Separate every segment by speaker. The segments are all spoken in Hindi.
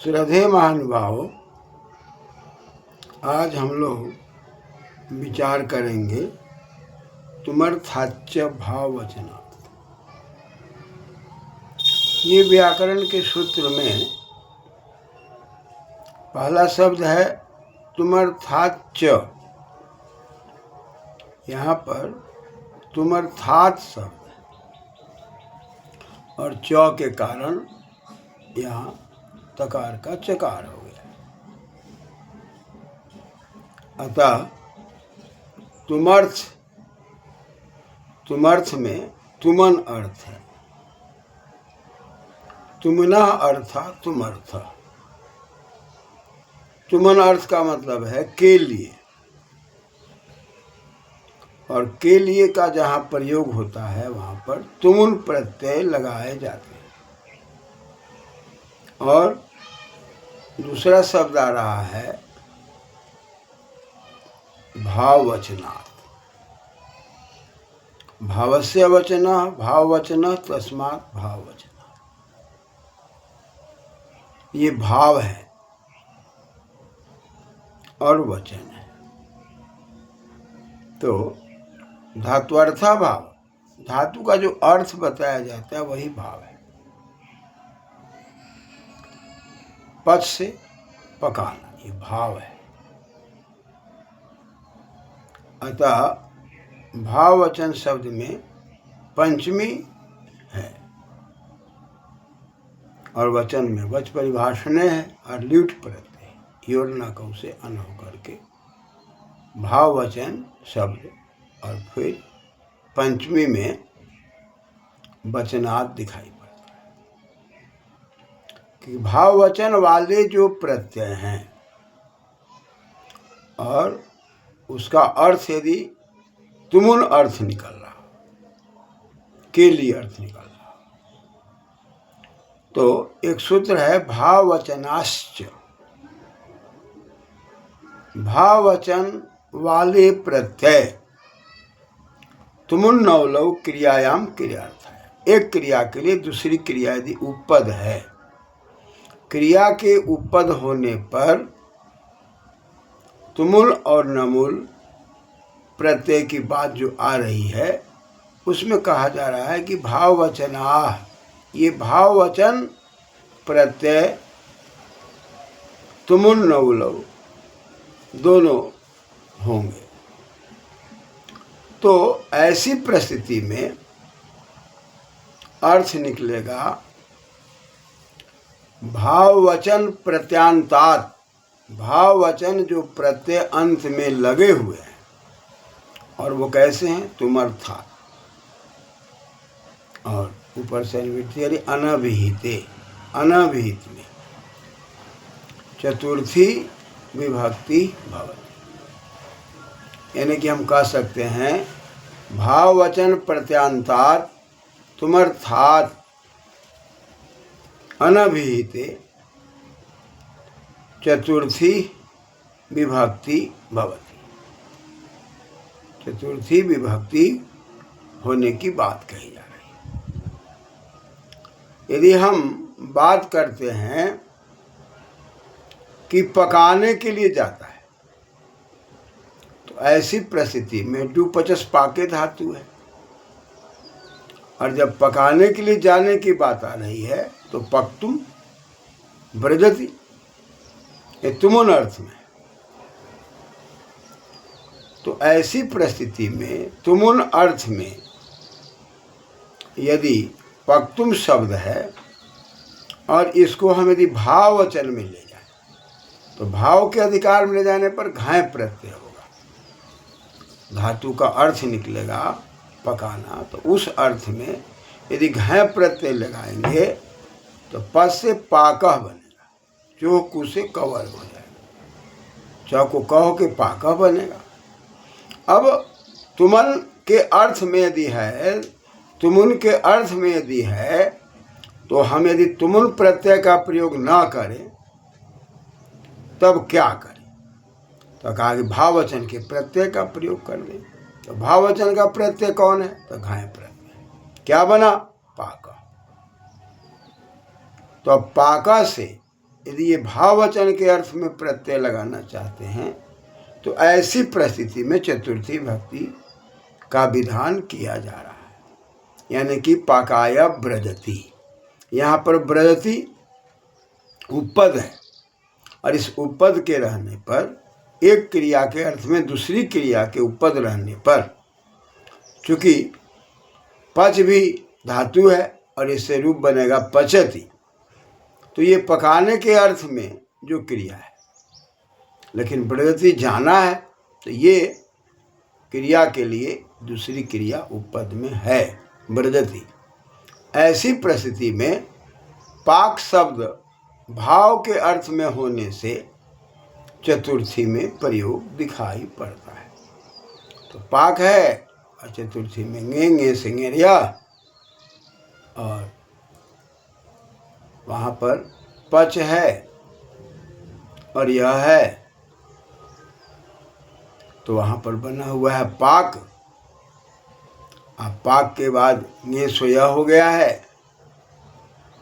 Speaker 1: श्रद्धेय महानुभावों, आज हम लोग विचार करेंगे तुमर्थाच्च भाववचनात्। ये व्याकरण के सूत्र में पहला शब्द है तुमर्थाच्च। यहाँ पर तुमर्थात् शब्द और च के कारण यहाँ तकार का चकार हो गया। अतः तुमर्थ में तुमन अर्थ है, तुमना अर्था तुमर्थ। तुमन अर्थ का मतलब है के लिए, और के लिए का जहाँ प्रयोग होता है वहाँ पर तुमुन प्रत्यय लगाए जाते हैं। और दूसरा शब्द आ रहा है भाववचनात्। भावस्य वचनः भाववचनः तस्मात् भाववचनात्। ये भाव है और वचन है। तो धात्वर्था भाव, धातु का जो अर्थ बताया जाता है वही भाव है। पच से पकाना, ये भाव है। अतः भाववचन शब्द में पंचमी है और वचन में वच परिभाषणे है और ल्यूट प्रत्यय योजना कौ से अन होकर के भाववचन शब्द, और फिर पंचमी में वचनात् दिखाई पड़ता है कि भाववचन वाले जो प्रत्यय हैं और उसका अर्थ यदि तुमुन अर्थ निकल रहा, के लिए अर्थ निकल रहा, तो एक सूत्र है भाववचनाश्च। भाववचन वाले प्रत्यय तुमुन नवलव क्रियायाम क्रियार्थ है। एक क्रिया के लिए दूसरी क्रिया यदि उपपद है, क्रिया के उपपद होने पर तुमुल और नमुल प्रत्यय की बात जो आ रही है उसमें कहा जा रहा है कि भाववचनाः, ये भाववचन प्रत्यय तुमुल नवलव दोनों होंगे। तो ऐसी परिस्थिति में अर्थ निकलेगा भाववचन प्रत्यांतात्। भाववचन जो प्रत्यय अंत में लगे हुए हैं, और वो कैसे हैं? तुमर्थात्, और ऊपर से अनिर्वृत्ति अनभिहिते, अनभिहित में चतुर्थी विभक्ति भवति। यानी कि हम कह सकते हैं भाववचन प्रत्यांतात् तुमर्थात् अनभिहिते चतुर्थी विभक्ति भवति। चतुर्थी विभक्ति होने की बात कही जा रही है। यदि हम बात करते हैं कि पकाने के लिए जाता है, तो ऐसी परिस्थिति में डू पचस पाके धातु है, और जब पकाने के लिए जाने की बात आ रही है तो पक्तुम व्रजति, ये तुमुन अर्थ में। तो ऐसी परिस्थिति में तुमुन अर्थ में यदि पक्तुम शब्द है और इसको हम यदि भाववचन में ले जाए, तो भाव के अधिकार में ले जाने पर घाय प्रत्यय होगा, धातु का अर्थ निकलेगा पकाना। तो उस अर्थ में यदि घाय प्रत्यय लगाएंगे तो पस से पाकह बनेगा, चौकू से कवर हो जाएगा, चौको कहो के पाकह बनेगा। अब तुमन के अर्थ में यदि है, तुमुन के अर्थ में यदि है, तो हम यदि तुमुन प्रत्यय का प्रयोग ना करें तब क्या करें? तो कहा कि भाववचन के प्रत्यय का प्रयोग कर दें। तो भाववचन का प्रत्यय कौन है? तो घाय प्रत्यय। क्या बना? पाका। तो पाका से यदि ये भाववचन के अर्थ में प्रत्यय लगाना चाहते हैं तो ऐसी परिस्थिति में चतुर्थी भक्ति का विधान किया जा रहा है, यानी कि पाकाय ब्रजति। यहाँ पर ब्रजति उपपद है और इस उपपद के रहने पर एक क्रिया के अर्थ में दूसरी क्रिया के उपपद रहने पर, चूंकि पच भी धातु है और इससे रूप बनेगा पचति, तो ये पकाने के अर्थ में जो क्रिया है, लेकिन ब्रजति जाना है तो ये क्रिया के लिए दूसरी क्रिया उपपद में है ब्रजति। ऐसी परिस्थिति में पाक शब्द भाव के अर्थ में होने से चतुर्थी में प्रयोग दिखाई पड़ता है। तो पाक है और चतुर्थी में गे सिंगेरिया, और वहाँ पर पच है और यह है, तो वहाँ पर बना हुआ है पाक। अब पाक के बाद गे सोया हो गया है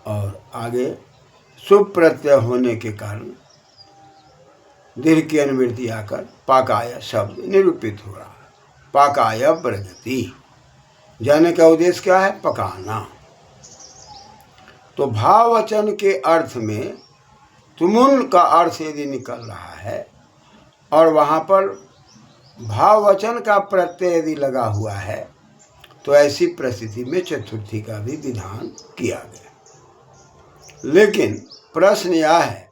Speaker 1: और आगे शुभ प्रत्यय होने के कारण दीर्घ की अनुवृत्ति आकर पाकाय शब्द निरूपित हो रहा है। पाकाय ब्रजति जाने का उद्देश्य क्या है? पकाना। तो भाववचन के अर्थ में तुमुन का अर्थ यदि निकल रहा है और वहाँ पर भाववचन का प्रत्यय यदि लगा हुआ है तो ऐसी परिस्थिति में चतुर्थी का भी विधान किया गया। लेकिन प्रश्न यह है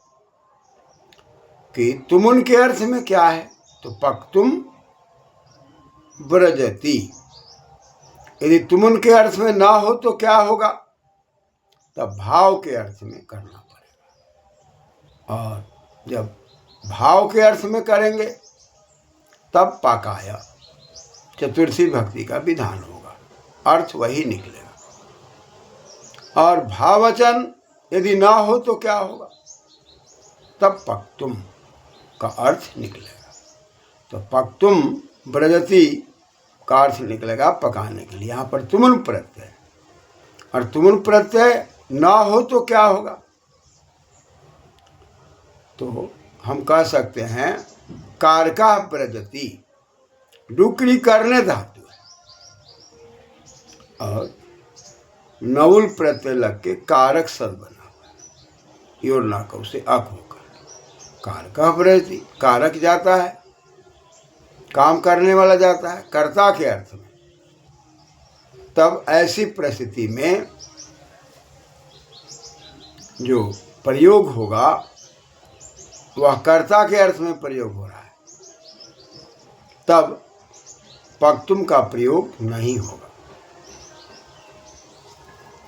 Speaker 1: कि तुमुन के अर्थ में क्या है? तो पक्तुम ब्रजति। यदि तुमुन के अर्थ में ना हो तो क्या होगा? तब भाव के अर्थ में करना पड़ेगा, और जब भाव के अर्थ में करेंगे तब पाकाय चतुर्थी भक्ति का विधान होगा, अर्थ वही निकलेगा। और भाववचन यदि ना हो तो क्या होगा? तब पक्तुम का अर्थ निकलेगा। तो पक्तुम ब्रजति का अर्थ निकलेगा पकाने के लिए। यहाँ पर तुमुन प्रत्यय, और तुमुन प्रत्यय ना हो तो क्या होगा? तो हम कह सकते हैं कारका ब्रजति, डुकरी करने धातु है और नवुल प्रत्यय लग के कारक शब्द बना हुआ है, योर नाकौ से अक होकर कारका ब्रजति। कारक जाता है, काम करने वाला जाता है कर्ता के अर्थ में। तब ऐसी परिस्थिति में जो प्रयोग होगा वह कर्ता के अर्थ में प्रयोग हो रहा है, तब पक्तुम का प्रयोग नहीं होगा।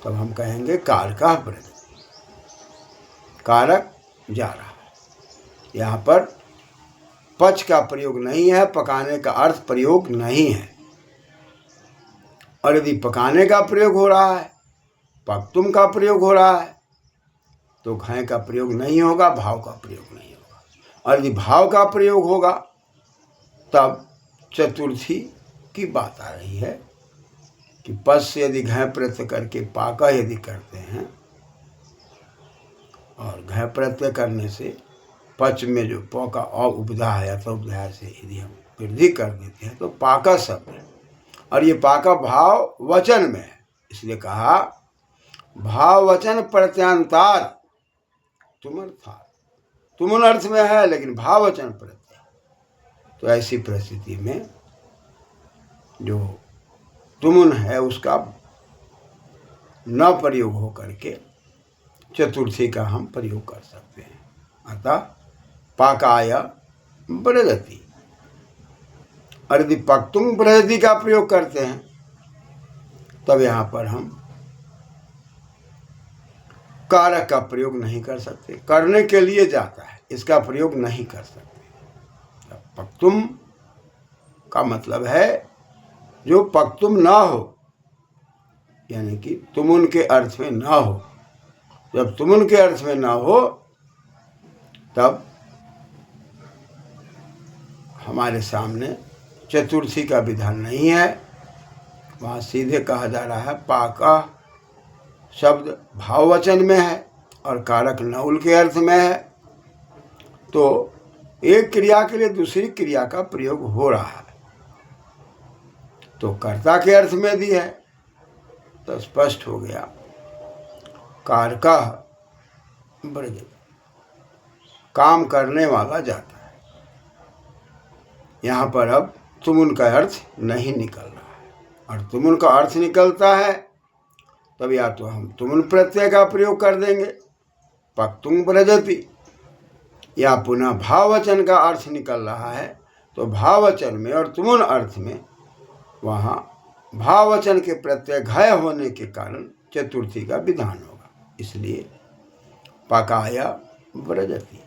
Speaker 1: तब हम कहेंगे कारका ब्रजति, कारक जा रहा है। यहाँ पर पच का प्रयोग नहीं है, पकाने का अर्थ प्रयोग नहीं है। और यदि पकाने का प्रयोग हो रहा है, पक्तुम का प्रयोग हो रहा है, तो घय का प्रयोग नहीं होगा, भाव का प्रयोग नहीं होगा। और यदि भाव का प्रयोग होगा तब चतुर्थी की बात आ रही है कि पच से यदि घय प्रत्यय करके पाका यदि करते हैं और घय प्रत्यय करने से पच में जो प का उपधा है अथवा उपधा से यदि हम वृद्धि कर देते हैं तो पाका शब्द है। और ये पाका भाव वचन में है, इसलिए कहा भाव वचन प्रत्यांतार तुमर्थात। तुमुन अर्थ में है लेकिन भाव वचन प्रत्यय। तो ऐसी परिस्थिति में जो तुमुन है उसका न प्रयोग हो करके चतुर्थी का हम प्रयोग कर सकते हैं। अतः पाकाय ब्रजति। और यदि पक्तुम ब्रजति का प्रयोग करते हैं तब यहाँ पर हम कारक का प्रयोग नहीं कर सकते, करने के लिए जाता है, इसका प्रयोग नहीं कर सकते। पक्तुम का मतलब है जो पक्तुम ना हो, यानी कि तुमुन के अर्थ में ना हो। जब तुमुन के अर्थ में ना हो तब हमारे सामने चतुर्थी का विधान नहीं है। वहाँ सीधे कहा जा रहा है पाका शब्द भाववचन में है और कारक नौल के अर्थ में है, तो एक क्रिया के लिए दूसरी क्रिया का प्रयोग हो रहा है, तो कर्ता के अर्थ में भी है, तो स्पष्ट हो गया कारकः व्रजति, काम करने वाला जाता है। यहाँ पर अब तुमुन का अर्थ नहीं निकल रहा है, और तुमुन का अर्थ निकलता है तब या तो हम तुमुन प्रत्यय का प्रयोग कर देंगे पक्तुम व्रजति, या पुनः भाववचन का अर्थ निकल रहा है तो भाववचन में और तुमुन अर्थ में वहाँ भाववचन के प्रत्यय घय होने के कारण चतुर्थी का विधान होगा, इसलिए पकाय व्रजति।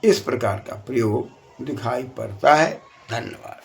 Speaker 1: इस प्रकार का प्रयोग दिखाई पड़ता है। धन्यवाद।